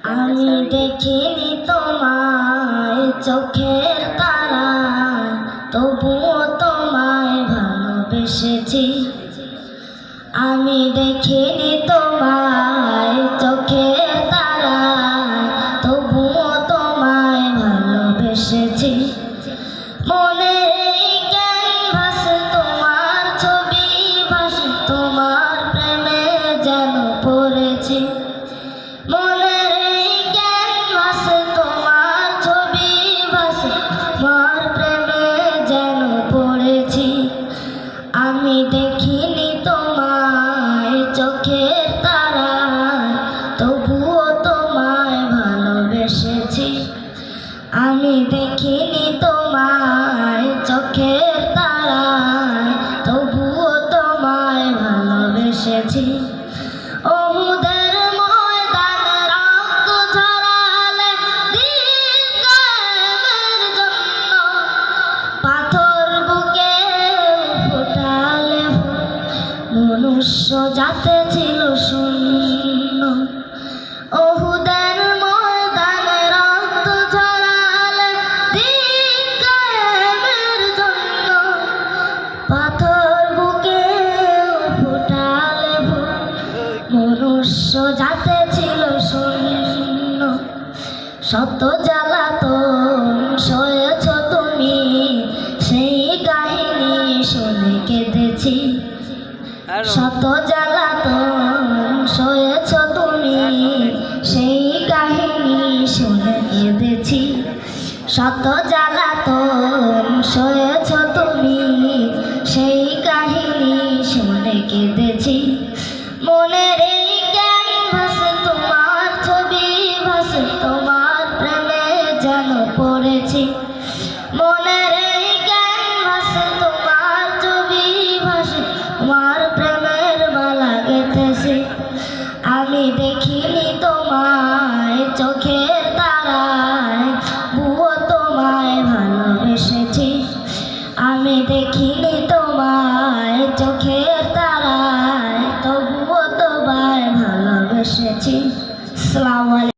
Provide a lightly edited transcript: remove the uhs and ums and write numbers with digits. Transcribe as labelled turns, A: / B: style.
A: আমি দেখিনি তোমায় চোখের তারায়, তবুও তোমায় ভালোবেসেছি। আমি দেখিনি তোমায় চোখের তারায়, তবুও তোমায় ভালোবেসেছি। মনের ক্যানভাস তোমার ছবি ভাসে, তোমার প্রেমে যেন পড়েছি। মনের ক্যানভাস তোমার ছবি ভাসে, তোমার প্রেমে যেন পড়েছি। আমি দেখিনি তোমায় চোখের তারায়, তবুও তোমায় ভালোবেসেছি। আমি দেখিনি তোমায় চোখের তারায়, তবুও তোমায় ভালোবেসেছি। ওহুদের ময়দানে রক্ত ঝরালে দিন কায়েমের জন্য, পাথর বুকে ফোটালে মনুষ্য জাতে ছিল শূন্য। ওহুদের ময়দানে রক্ত ঝরালে দিন কায়েমের জন্য, পাথর বুকে ফোটালে মনুষ্য জাতে ছিল শূন্য। শত জ্বালাতন সয়েছ তুমি, সেই কাহিনী শুনে কেঁদেছি। শত জ্বালাতন সয়েছ তুমি, সেই কাহিনী শুনে কেঁদেছি। শত জ্বালাতন সয়েছ তুমি, সেই কাহিনী শুনে কেঁদেছি। মনের ক্যানভাস তোমার ছবি ভাসে, তোমার প্রেমে যেন পড়েছি। মনের ক্যানভাস তোমার ছবি ভাসে, তোমার প্রেমের মালা গেঁথেছি। আমি দেখিনি তোমায় চোখের তারায়, তবুও তোমায় ভালোবেসেছি। আমি দেখিনি তোমায় চোখের তারায়, তবুও তোমায় ভালোবেসেছি। আসসালামু আলাইকুম।